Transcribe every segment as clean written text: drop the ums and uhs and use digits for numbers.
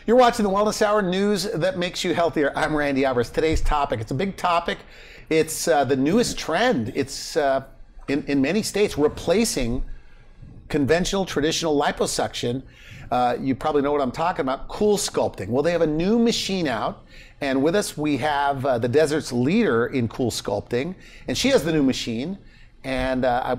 You're watching the Wellness Hour, news that makes you healthier. I'm Randy Alvarez. Today's topic, it's a big topic. It's the newest trend. It's in many states replacing conventional, traditional liposuction. You probably know what I'm talking about, CoolSculpting. Well, they have a new machine out, and with us we have the desert's leader in CoolSculpting, and she has the new machine. And I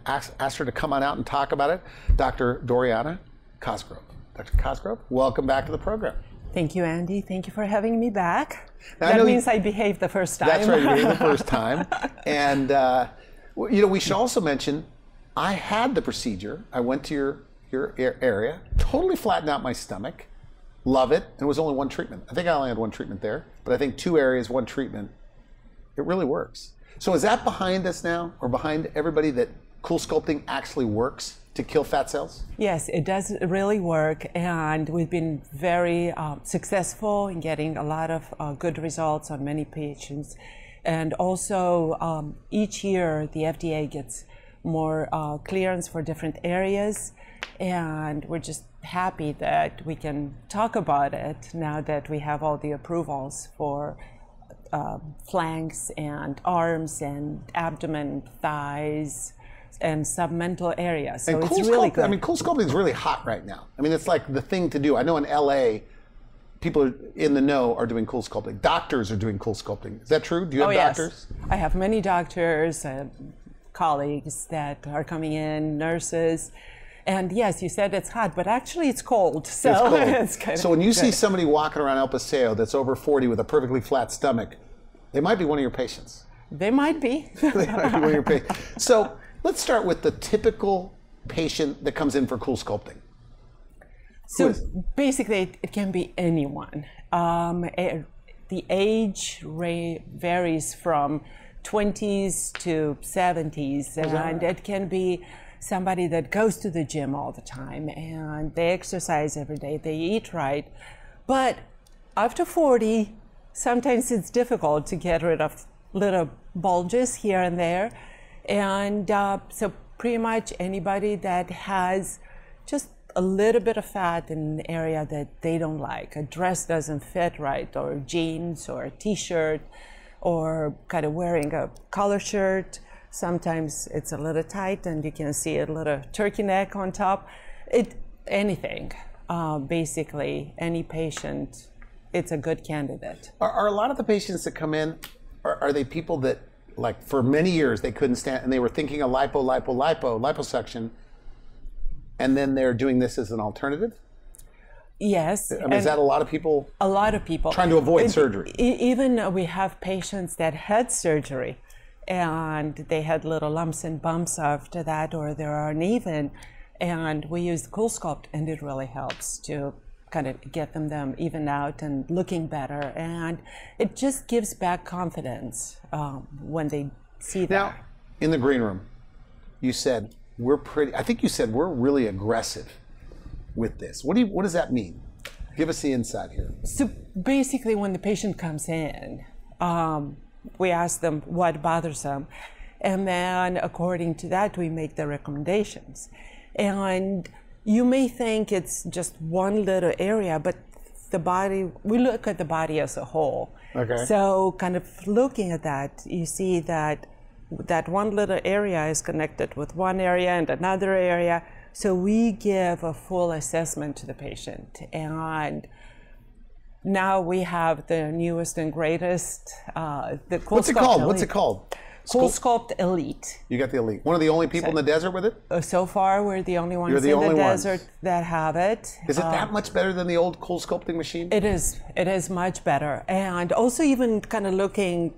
asked her to come on out and talk about it, Dr. Doriana Cosgrove. Dr. Cosgrove, welcome back to the program. Thank you, Andy. Thank you for having me back. Now, that means I behaved the first time. That's right, you behaved the first time. And, you know, we should also mention, I had the procedure. I went to your area, totally flattened out my stomach. Love it. And it was only one treatment. I think I only had one treatment there, but I think 2 areas, 1 treatment. It really works. So is that behind us now, or behind everybody, that CoolSculpting actually works to kill fat cells? Yes, it does really work, and we've been very successful in getting a lot of good results on many patients. And also, each year the FDA gets more clearance for different areas, and we're just happy that we can talk about it now that we have all the approvals for flanks and arms and abdomen, thighs, and submental areas. So it's really good. I mean, CoolSculpting is really hot right now. I mean, it's like the thing to do. I know in LA, people in the know are doing CoolSculpting. Doctors are doing CoolSculpting. Is that true? Do you have doctors? Yes. I have many doctors, colleagues that are coming in, nurses. And yes, you said it's hot, but actually it's cold. So it's cold. It's kind of so when you good. see somebody walking around El Paseo that's over 40 with a perfectly flat stomach, they might be one of your patients. They might be. They might be one of your patients. So let's start with the typical patient that comes in for CoolSculpting. So basically, it can be anyone. The age varies from 20s to 70s, and it can be somebody that goes to the gym all the time, and they exercise every day, they eat right. But after 40, sometimes it's difficult to get rid of little bulges here and there. And so pretty much anybody that has just a little bit of fat in an area that they don't like, a dress doesn't fit right, or jeans or a t-shirt, or kind of wearing a collar shirt. Sometimes it's a little tight and you can see a little turkey neck on top. Anything, basically, any patient, it's a good candidate. Are a lot of the patients that come in, are they people that, like, for many years they couldn't stand, and they were thinking of liposuction, and then they're doing this as an alternative? Yes. I mean, is that a lot of people? A lot of people. Trying to avoid surgery. Even we have patients that had surgery and they had little lumps and bumps after that, or they're uneven, and we use CoolSculpt, and it really helps to kind of get them even out and looking better, and it just gives back confidence when they see that. Now, in the green room, you said I think you said we're really aggressive with this. What does that mean? Give us the insight here. So basically, when the patient comes in, we ask them what bothers them, and then according to that, we make the recommendations. And you may think it's just one little area, but the body, we look at the body as a whole. Okay. So kind of looking at that, you see that that one little area is connected with one area and another area. So we give a full assessment to the patient. And now we have the newest and greatest, the CoolSculpt What's it called? Elite. What's it called? CoolSculpt Elite. You got the Elite. One of the only people in the desert with it? So far, we're the only ones You're the in only the ones. desert that have it. Is it that much better than the old CoolSculpting machine? It is. It is much better. And also, even kind of looking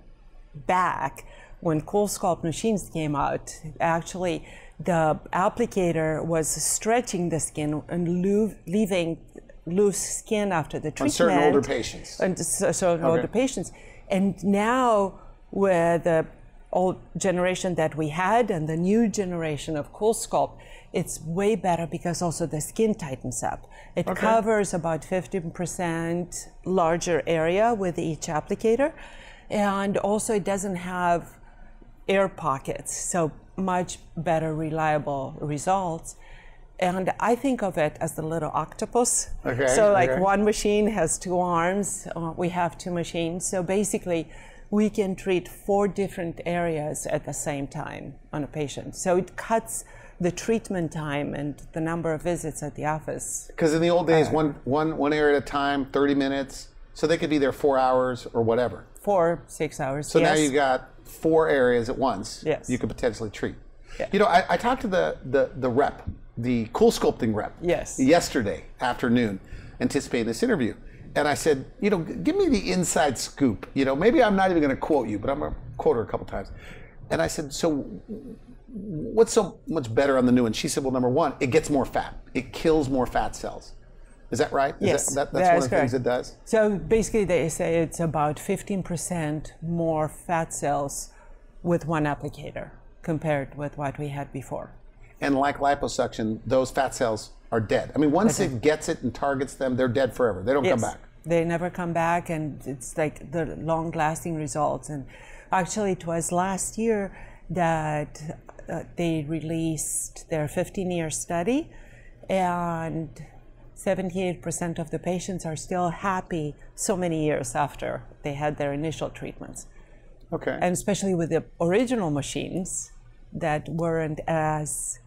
back, when CoolSculpt machines came out, actually, the applicator was stretching the skin and leaving loose skin after the treatment. On certain older patients. And certain older patients. And now, with the old generation that we had and the new generation of CoolSculpt, it's way better because also the skin tightens up. It covers about 15% larger area with each applicator. And also it doesn't have air pockets, so much better reliable results. And I think of it as the little octopus. Okay, so like okay. one machine has 2 arms. We have 2 machines. So basically, we can treat 4 different areas at the same time on a patient. So it cuts the treatment time and the number of visits at the office. Because in the old days, one area at a time, 30 minutes. So they could be there 4 hours or whatever. 4, 6 hours. So yes. now you've got 4 areas at once. Yes. You could potentially treat. Yeah. You know, I talked to the rep, the CoolSculpting rep, Yes. yesterday afternoon, anticipating this interview. And I said, you know, give me the inside scoop. You know, maybe I'm not even going to quote you, but I'm going to quote her a couple times. And I said, so what's so much better on the new one? She said, well, number one, it gets more fat. It kills more fat cells. Is that right? Yes, that's that one is of the things correct. it does? So basically they say it's about 15% more fat cells with one applicator compared with what we had before. And like liposuction, those fat cells are dead. I mean, once it gets it and targets them, they're dead forever. They don't come back. They never come back, and it's like the long-lasting results. And actually, it was last year that they released their 15-year study, and 78% of the patients are still happy so many years after they had their initial treatments. Okay. And especially with the original machines that weren't as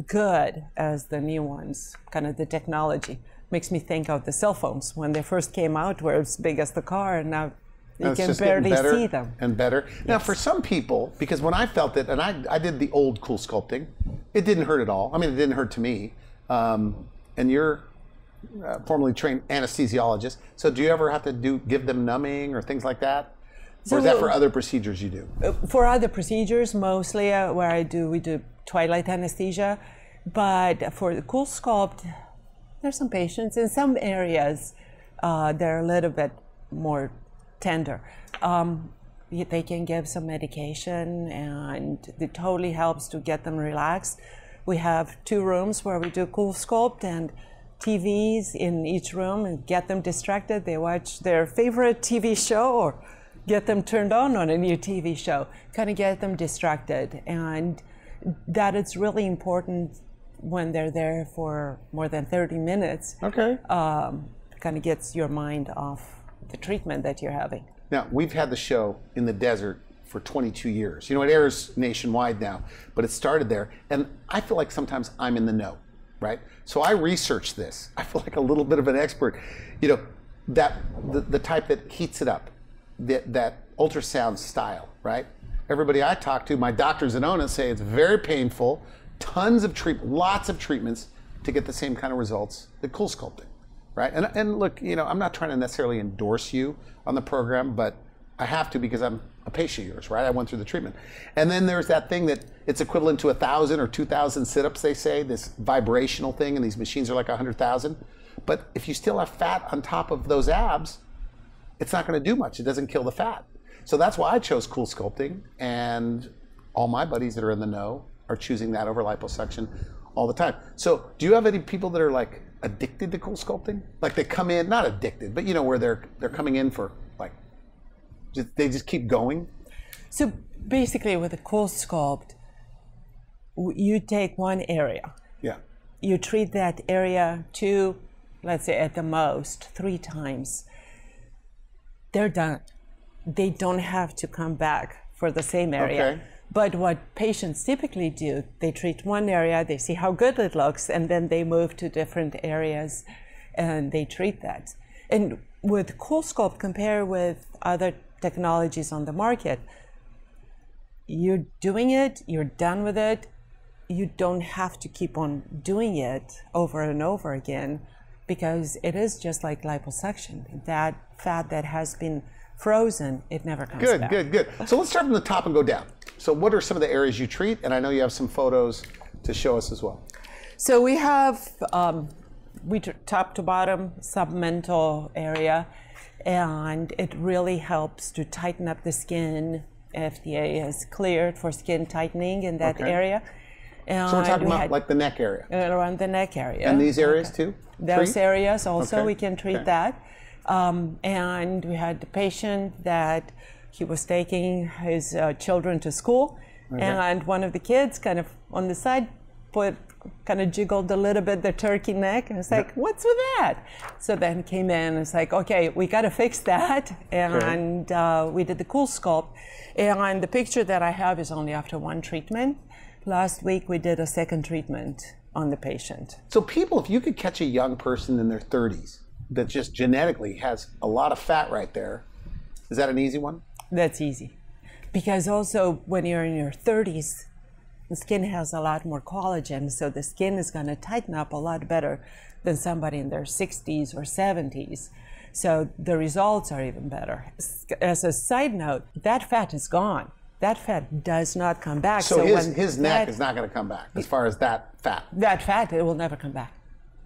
good as the new ones, kind of the technology. Makes me think of the cell phones when they first came out, were as big as the car, and now you can barely see them. And better. Yes. Now, for some people, because when I felt it, and I did the old CoolSculpting, it didn't hurt at all. I mean, it didn't hurt to me. And you're formerly trained anesthesiologist, so do you ever have to give them numbing or things like that? Or is that for other procedures you do? For other procedures, mostly where we do twilight anesthesia. But for the CoolSculpt, there's some patients in some areas they're a little bit more tender. They can give some medication, and it totally helps to get them relaxed. We have 2 rooms where we do CoolSculpt, and TVs in each room, and get them distracted. They watch their favorite TV show or get them turned on a new TV show, kind of get them distracted. And that it's really important when they're there for more than 30 minutes. Okay. Kind of gets your mind off the treatment that you're having. Now, we've had the show in the desert for 22 years. You know, it airs nationwide now, but it started there. And I feel like sometimes I'm in the know, right? So I researched this. I feel like a little bit of an expert. You know, the type that heats it up, that ultrasound style, right? Everybody I talk to, my doctors in Ona, say it's very painful, tons of lots of treatments to get the same kind of results that CoolSculpting, right? And look, you know, I'm not trying to necessarily endorse you on the program, but I have to because I'm a patient of yours, right? I went through the treatment. And then there's that thing that it's equivalent to 1,000 or 2,000 sit-ups, they say, this vibrational thing, and these machines are like 100,000. But if you still have fat on top of those abs, it's not going to do much. It doesn't kill the fat. So that's why I chose CoolSculpting, and all my buddies that are in the know are choosing that over liposuction all the time. So do you have any people that are like addicted to CoolSculpting? Like they come in, not addicted, but you know, where they're coming in for like, they just keep going? So basically with the CoolSculpt, you take one area. Yeah. You treat that area 2, let's say at the most 3 times. They're done. They don't have to come back for the same area. Okay. But what patients typically do, they treat one area, they see how good it looks, and then they move to different areas and they treat that. And with CoolSculpt, compare with other technologies on the market, you're doing it, you're done with it, you don't have to keep on doing it over and over again, because it is just like liposuction. That fat that has been frozen, it never comes back. Good. So let's start from the top and go down. So what are some of the areas you treat? And I know you have some photos to show us as well. So we have, top to bottom, submental area, and it really helps to tighten up the skin. FDA has cleared for skin tightening in that area. And so we're talking about like the neck area? Around the neck area. And these areas too? Those areas also, we can treat that. Okay. And we had the patient that he was taking his children to school, and one of the kids kind of on the side kind of jiggled a little bit the turkey neck, and it's like, what's with that? So then came in, and it's like, okay, we got to fix that, and we did the CoolSculpt. And the picture that I have is only after one treatment. Last week we did a second treatment on the patient. So people, if you could catch a young person in their 30s that just genetically has a lot of fat right there, is that an easy one? That's easy. Because also when you're in your 30s, the skin has a lot more collagen, so the skin is going to tighten up a lot better than somebody in their 60s or 70s. So the results are even better. As a side note, that fat is gone. That fat does not come back. So his neck is not going to come back as far as that fat? That fat, it will never come back.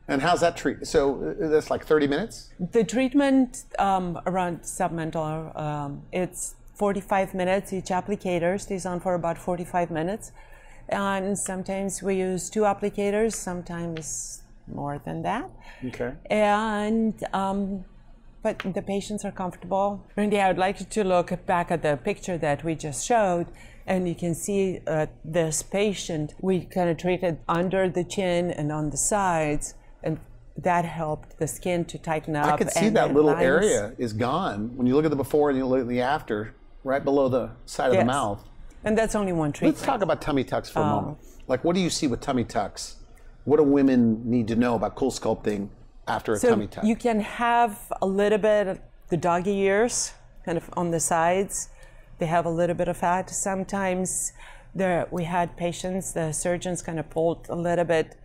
And how's that treat? So that's like 30 minutes? The treatment around submental, it's 45 minutes. Each applicator stays on for about 45 minutes. And sometimes we use 2 applicators, sometimes more than that. Okay. And, but the patients are comfortable. Randy, I would like you to look back at the picture that we just showed, and you can see this patient, we kind of treated under the chin and on the sides, and that helped the skin to tighten up. I could see that little area is gone. When you look at the before and you look at the after, right below the side of the mouth. And that's only one treatment. Let's talk about tummy tucks for a moment. Like, what do you see with tummy tucks? What do women need to know about CoolSculpting after a tummy tuck? You can have a little bit of the doggy ears, kind of on the sides. They have a little bit of fat. Sometimes we had patients, the surgeons kind of pulled a little bit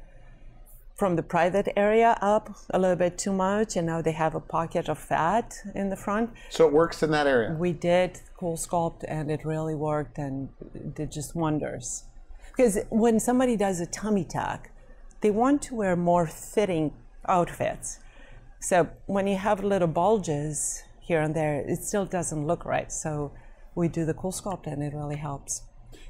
from the private area up a little bit too much, and now they have a pocket of fat in the front. So it works in that area? We did CoolSculpt, and it really worked, and it did just wonders. Because when somebody does a tummy tuck, they want to wear more fitting outfits. So when you have little bulges here and there, it still doesn't look right. So we do the CoolSculpt, and it really helps.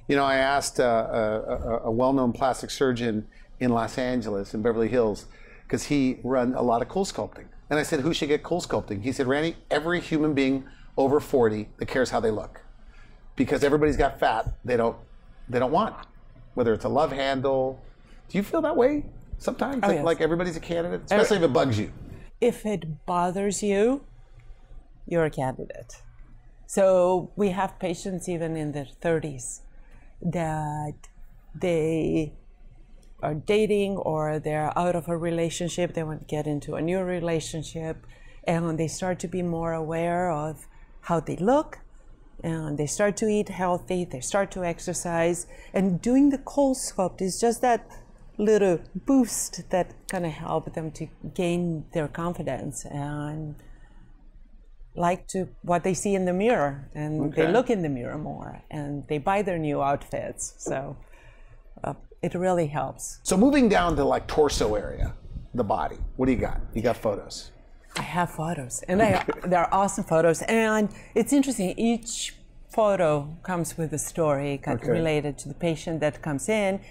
You know, I asked a well-known plastic surgeon in Los Angeles, in Beverly Hills, because he run a lot of CoolSculpting. And I said, who should get CoolSculpting? He said, Randy, every human being over 40 that cares how they look. Because everybody's got fat they don't want, whether it's a love handle. Do you feel that way sometimes? Oh, yes. Like everybody's a candidate, especially if it bugs you? If it bothers you, you're a candidate. So we have patients even in their 30s that they are dating or they're out of a relationship, they want to get into a new relationship, and they start to be more aware of how they look, and they start to eat healthy, they start to exercise, and doing the CoolSculpt is just that little boost that kind of help them to gain their confidence and like to what they see in the mirror, and they look in the mirror more, and they buy their new outfits. So it really helps. So moving down to like torso area, the body, what do you got? You got photos? I have photos, and they're awesome photos. And it's interesting, each photo comes with a story kind of related to the patient that comes in.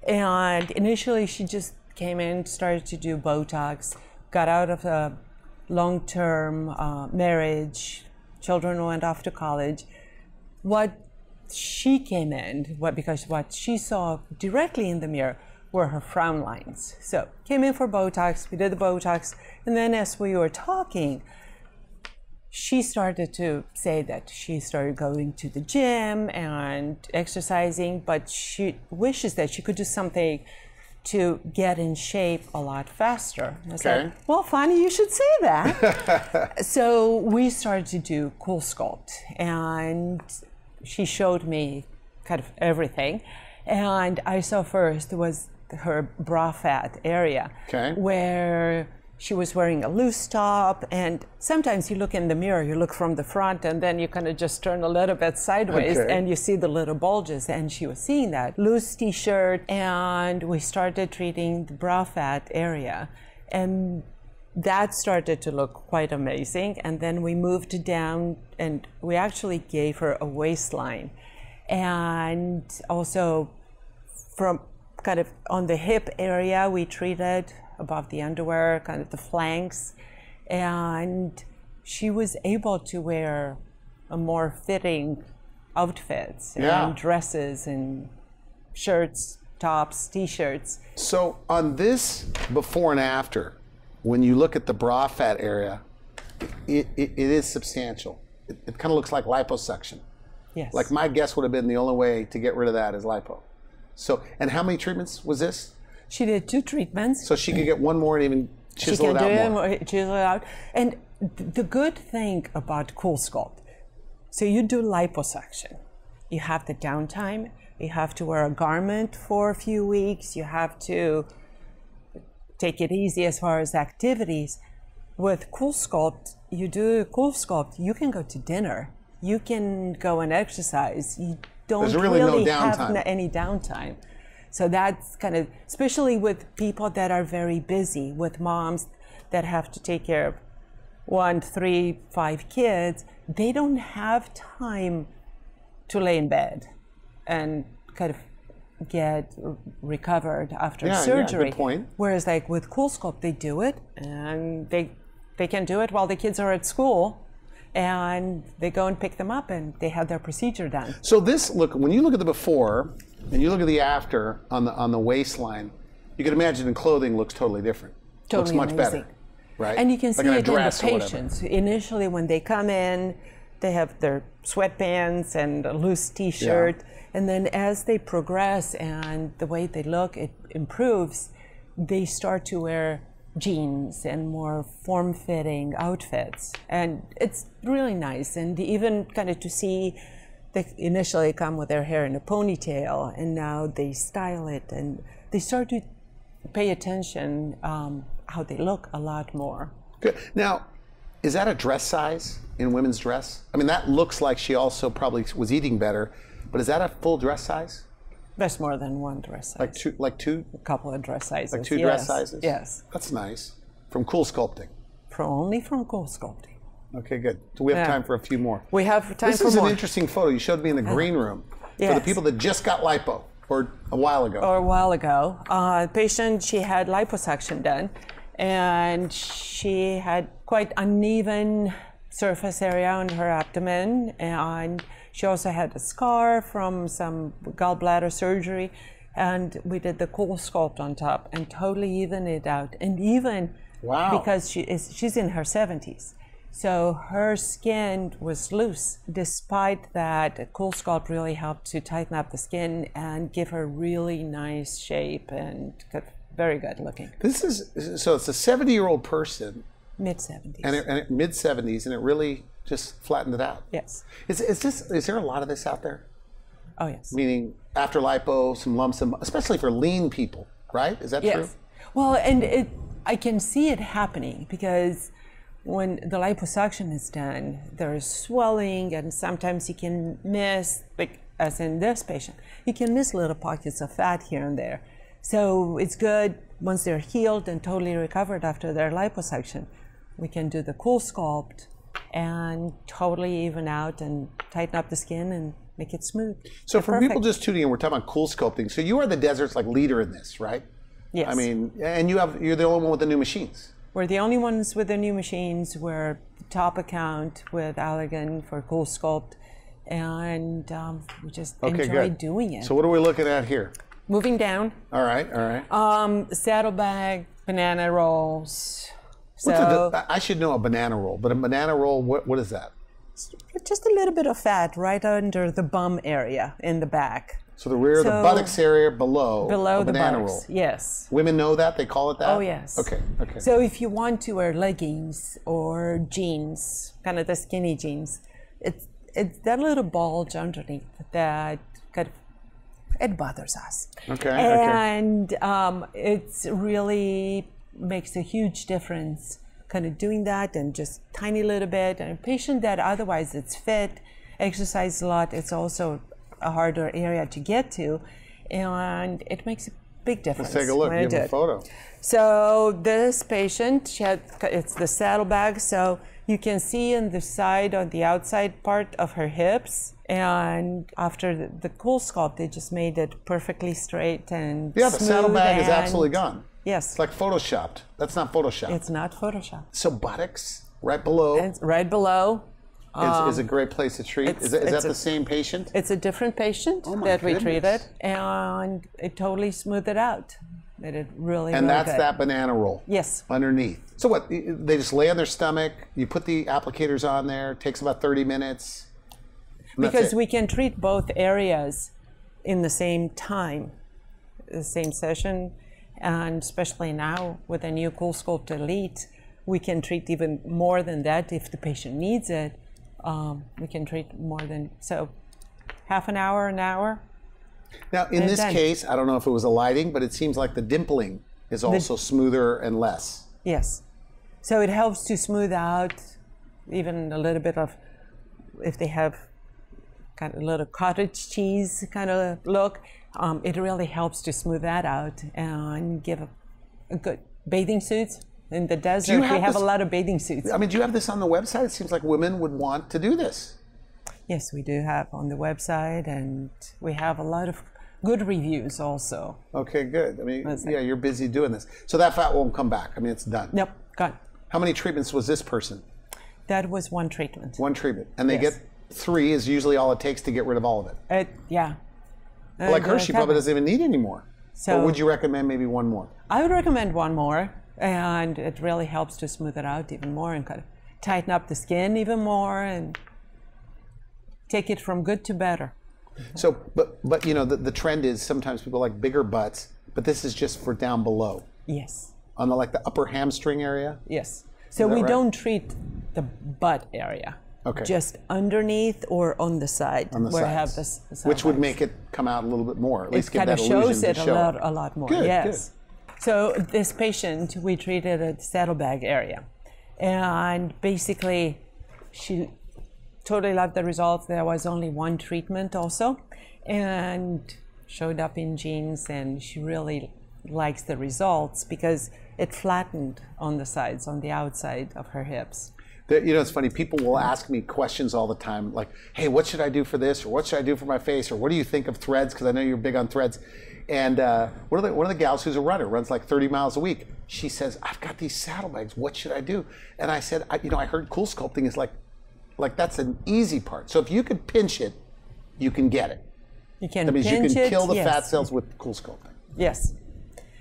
And initially she just came in, started to do Botox, got out of a long-term marriage, children went off to college. What she came in, because what she saw directly in the mirror were her frown lines. So came in for Botox, we did the Botox, and then as we were talking, she started to say that she started going to the gym and exercising, but she wishes that she could do something to get in shape a lot faster. And I said, well, funny you should say that. So we started to do CoolSculpt, and she showed me kind of everything. And I saw first was her bra fat area, where she was wearing a loose top, and sometimes you look in the mirror, you look from the front, and then you kind of just turn a little bit sideways, and you see the little bulges, and she was seeing that. Loose t-shirt, and we started treating the bra fat area, and that started to look quite amazing. And then we moved down, and we actually gave her a waistline, and also from kind of on the hip area, we treated above the underwear, kind of the flanks, and she was able to wear a more fitting outfits and dresses and shirts tops, t-shirts. So on this before and after, when you look at the bra fat area, it is substantial. It kind of looks like liposuction. Yes. Like my guess would have been the only way to get rid of that is lipo. So, and how many treatments was this? She did 2 treatments. So she could get one more and even chisel it out more. Chisel it out. And the good thing about CoolSculpt, so you do liposuction. You have the downtime. You have to wear a garment for a few weeks. You have to take it easy as far as activities. With CoolSculpt, you do CoolSculpt, you can go to dinner. You can go and exercise. You don't really have any downtime. So that's kind of, especially with people that are very busy, with moms that have to take care of 1, 3, 5 kids, they don't have time to lay in bed and kind of get recovered after surgery. Yeah, good point. Whereas like with CoolSculpt, they do it and they can do it while the kids are at school, and they go and pick them up and they have their procedure done. So this, look, when you look at the before and you look at the after on the waistline, you can imagine the clothing looks totally different. Totally looks much amazing. Better, right? And you can like see it in the or patients. Initially, when they come in, they have their sweatpants and a loose t-shirt. And then as they progress and the way they look, it improves, they start to wear jeans and more form-fitting outfits. And it's really nice. And even kind of to see, they initially come with their hair in a ponytail, and now they style it, and they start to pay attention how they look a lot more. Good. Now, is that a dress size in women's dress? I mean, that looks like she also probably was eating better, but is that a full dress size? There's more than one dress size. Like two? A couple of dress sizes. Like 2 dress sizes? Yes. That's nice. From CoolSculpting? Only from CoolSculpting. Okay, good. So we have time for a few more. We have time for more. This is an interesting photo. You showed me in the green room. Yes. For the people that just got lipo, or a while ago. Or a while ago. The patient, she had liposuction done, and she had quite uneven surface area on her abdomen, and she also had a scar from some gallbladder surgery, and we did the CoolSculpt on top and totally evened it out. And even because she's in her 70s, so her skin was loose. Despite that, CoolSculpt really helped to tighten up the skin and give her really nice shape and very good looking. This is, so it's a 70-year-old person. Mid-70s. And mid-70s, and it really just flattened it out. Yes. Is there a lot of this out there? Oh, yes. Meaning after lipo, some lumps, especially for lean people, right? Is that true? Well, and I can see it happening because when the liposuction is done, there's swelling, and sometimes you can miss, like as in this patient, you can miss little pockets of fat here and there. So it's good once they're healed and totally recovered after their liposuction, we can do the CoolSculpt and totally even out and tighten up the skin and make it smooth. So for people just tuning in, we're talking about CoolSculpting. So you are the desert's like leader in this, right? Yes. I mean, and you're the only one with the new machines. We're the only ones with the new machines. We're top account with Allergan for CoolSculpt, and we just enjoy doing it. So what are we looking at here? Moving down. All right. Saddlebag, banana rolls. So I should know a banana roll, but a banana roll, what is that? Just a little bit of fat right under the bum area in the back. So the rear, the buttocks area below a the banana buttocks, roll. Yes. Women know that? They call it that? Oh, yes. Okay. So if you want to wear leggings or jeans, kind of the skinny jeans, it's that little bulge underneath that kind of, it bothers us. Okay. And it's really makes a huge difference kind of doing that, and just tiny little bit. And a patient that otherwise it's fit, exercise a lot, it's also a harder area to get to, and it makes a big difference. Let's take a look. Give a photo. So this patient, it's the saddlebag, so you can see on the side, on the outside part of her hips, and after the CoolSculpt, they just made it perfectly straight and the saddlebag is absolutely gone. Yes. It's like photoshopped. That's not photoshopped. It's not photoshopped. So buttocks right below. It's right below. is a great place to treat. Is that the same patient? It's a different patient that we treated, and it totally smoothed it out. It really, and really that's good. that banana roll. Yes. Underneath. So what? They just lay on their stomach. You put the applicators on there. It takes about 30 minutes. Because we can treat both areas in the same time, the same session, and especially now with the new CoolSculpt Elite, we can treat even more than that if the patient needs it. We can treat more than, so half an hour. Now, in this case, I don't know if it was the lighting, but it seems like the dimpling is also smoother and less. Yes. So it helps to smooth out even a little bit of, if they have kind of a little cottage cheese kind of look, it really helps to smooth that out and give a good bathing suits. In the desert, we have a lot of bathing suits. I mean, do you have this on the website? It seems like women would want to do this. Yes, we do have on the website, and we have a lot of good reviews also. Okay, good. I mean, yeah, you're busy doing this. So that fat won't come back. I mean, it's done. Nope, gone. How many treatments was this person? That was one treatment. One treatment. And they get 3 is usually all it takes to get rid of all of it. Yeah. Well, like her, she probably doesn't even need any more. So, or would you recommend maybe one more? I would recommend one more. And it really helps to smooth it out even more and kind of tighten up the skin even more and take it from good to better. So, but you know, the trend is sometimes people like bigger butts, but this is just for down below. Yes. On the upper hamstring area? Yes. So we don't treat the butt area. Okay. Just underneath or on the side. On the where sides. I have this, which would make it come out a little bit more. At least give that illusion shows it to show a lot more. Good, yes. Good. So this patient, we treated at the saddlebag area. And basically, she totally loved the results. There was only one treatment also. And showed up in jeans, and she really likes the results because it flattened on the sides, on the outside of her hips. You know, it's funny. People will ask me questions all the time, like, hey, what should I do for this? Or what should I do for my face? Or what do you think of threads? Because I know you're big on threads. And one of the gals who's a runner, runs like 30 miles a week. She says, I've got these saddlebags. What should I do? And I said, I heard CoolSculpting is like that's an easy part. So if you could pinch it, you can get it. You can that means pinch you can kill the yes. fat cells with CoolSculpting. Yes.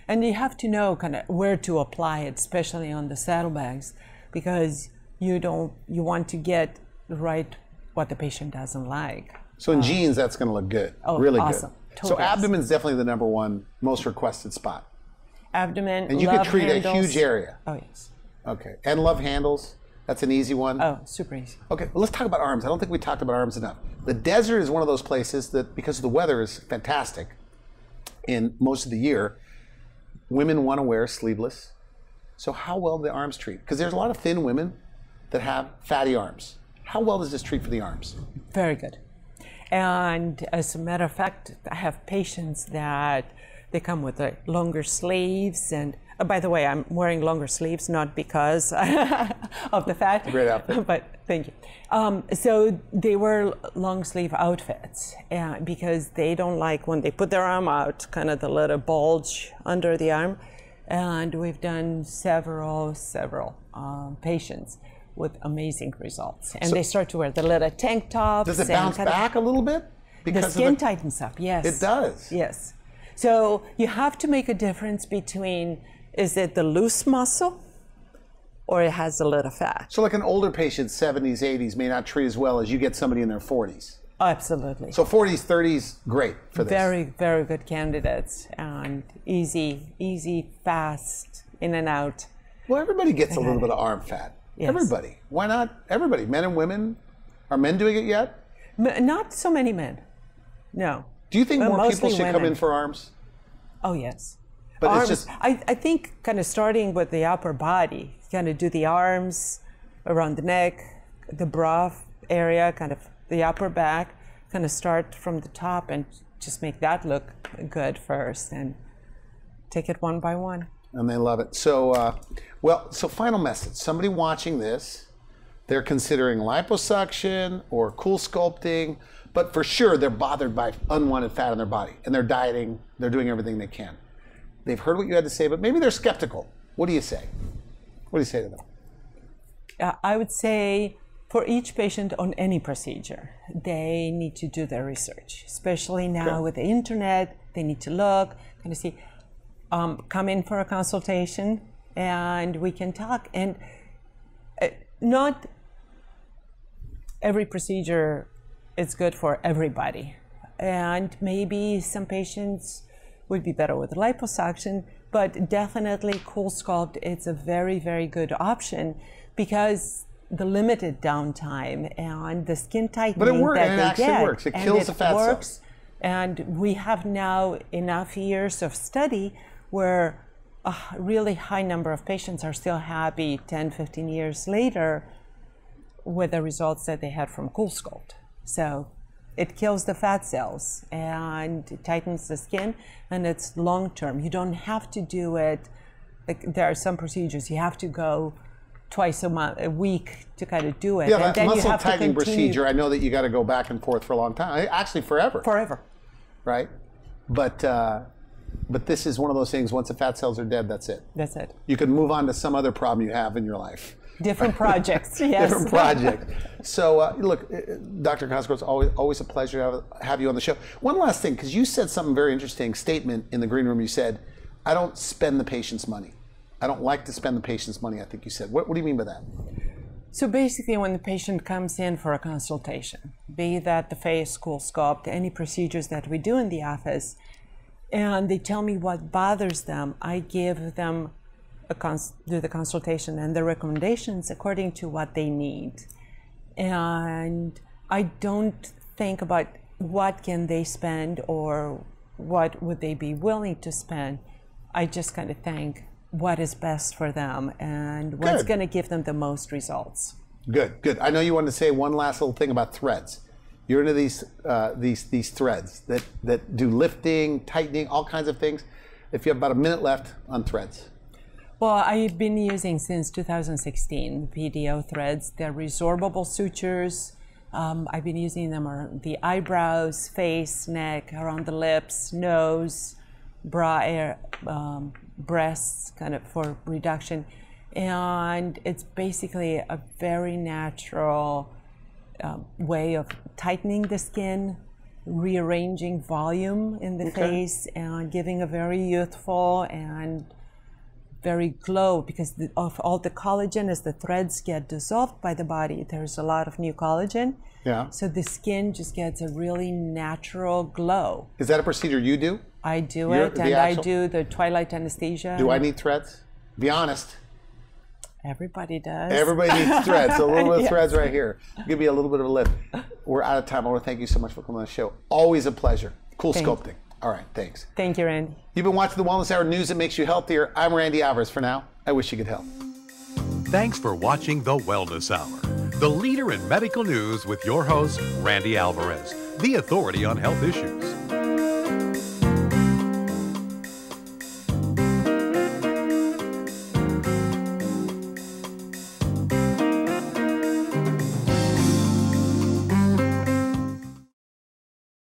And you have to know kind of where to apply it, especially on the saddlebags, because you want to get right what the patient doesn't like. So in jeans, that's going to look good. Oh, really awesome. good. Totally so abdomen's definitely the #1 most requested spot. Abdomen, and you love could treat handles. a huge area. Oh, yes. Okay. And love handles. That's an easy one. Oh, super easy. Okay, well, let's talk about arms. I don't think we talked about arms enough. The desert is one of those places that, because the weather is fantastic in most of the year, women want to wear sleeveless. So how well do the arms treat? Because there's a lot of thin women that have fatty arms. How well does this treat for the arms? Very good. And as a matter of fact, I have patients that they come with longer sleeves. And by the way, I'm wearing longer sleeves, not because of the fat. Great outfit. But thank you. So they wear long sleeve outfits because they don't like when they put their arm out, kind of the little bulge under the arm. And we've done several patients with amazing results. And they start to wear the little tank tops. Does it bounce back a little bit? The skin tightens up, yes. It does? Yes. So you have to make a difference between, is it the loose muscle or it has a little fat? So like an older patient, 70s, 80s, may not treat as well as you get somebody in their 40s. Absolutely. So 40s, 30s, great for this. Very, very good candidates and easy, fast, in and out. Well, everybody gets a little bit of arm fat. Yes. Everybody. Why not everybody? Men and women? Are men doing it yet? Not so many men. No. Do you think more people should women. come in for arms? Oh, yes. But arms, it's just... I think kind of starting with the upper body, kind of do the arms around the neck, the bra area, kind of the upper back, kind of start from the top and just make that look good first and take it one by one. And they love it. So, so final message. Somebody watching this, they're considering liposuction or CoolSculpting, but for sure they're bothered by unwanted fat in their body, and they're dieting, they're doing everything they can. They've heard what you had to say, but maybe they're skeptical. What do you say? What do you say to them? I would say For each patient on any procedure, they need to do their research, especially now with the internet. They need to look, kind of see, come in for a consultation, and we can talk. And not every procedure is good for everybody. And maybe some patients would be better with liposuction, but definitely CoolSculpt, it's a very, very good option because the limited downtime and the skin tightening that they get. Works. It kills the fat cells. And we have now enough years of study where a really high number of patients are still happy 10, 15 years later with the results that they had from CoolSculpt. So it kills the fat cells and it tightens the skin, and it's long-term. You don't have to do it, like there are some procedures you have to go twice a week to kind of do it. Yeah, and that then muscle you have tightening to continue. procedure, I know that you got to go back and forth for a long time. Actually, forever. Forever. Right? But this is one of those things, once the fat cells are dead, that's it. That's it. You can move on to some other problem you have in your life. Different projects, yes. Different project. So, look, Dr. Cosgrove, it's always a pleasure to have you on the show. One last thing, because you said something very interesting, statement in the green room. You said, I don't spend the patient's money. I don't like to spend the patient's money, I think you said. What do you mean by that? So basically, when the patient comes in for a consultation, be that the face, CoolSculpt, any procedures that we do in the office, and they tell me what bothers them, I give them do the consultation and the recommendations according to what they need. And I don't think about what can they spend or what would they be willing to spend. I just kind of think what is best for them and what's going to give them the most results. Good, good. I know you wanted to say one last little thing about threads. You're into these threads that do lifting, tightening, all kinds of things. If you have about a minute left on threads. Well, I've been using since 2016 PDO threads. They're resorbable sutures. I've been using them on the eyebrows, face, neck, around the lips, nose, breasts, kind of for reduction. And it's basically a very natural way of tightening the skin, rearranging volume in the face, and giving a very youthful and very glow, because of all the collagen, as the threads get dissolved by the body, there's a lot of new collagen. Yeah. So the skin just gets a really natural glow. Is that a procedure you do? I do it, and I do the twilight anesthesia. Do I need threads? Be honest. Everybody does. Everybody needs threads. So a little bit of threads right here. Give you a little bit of a lift. We're out of time. I want to thank you so much for coming on the show. Always a pleasure. CoolSculpting. All right, thanks. Thank you, Randy. You've been watching the Wellness Hour, news that makes you healthier. I'm Randy Alvarez. For now, I wish you good health. Thanks for watching the Wellness Hour, the leader in medical news with your host, Randy Alvarez, the authority on health issues.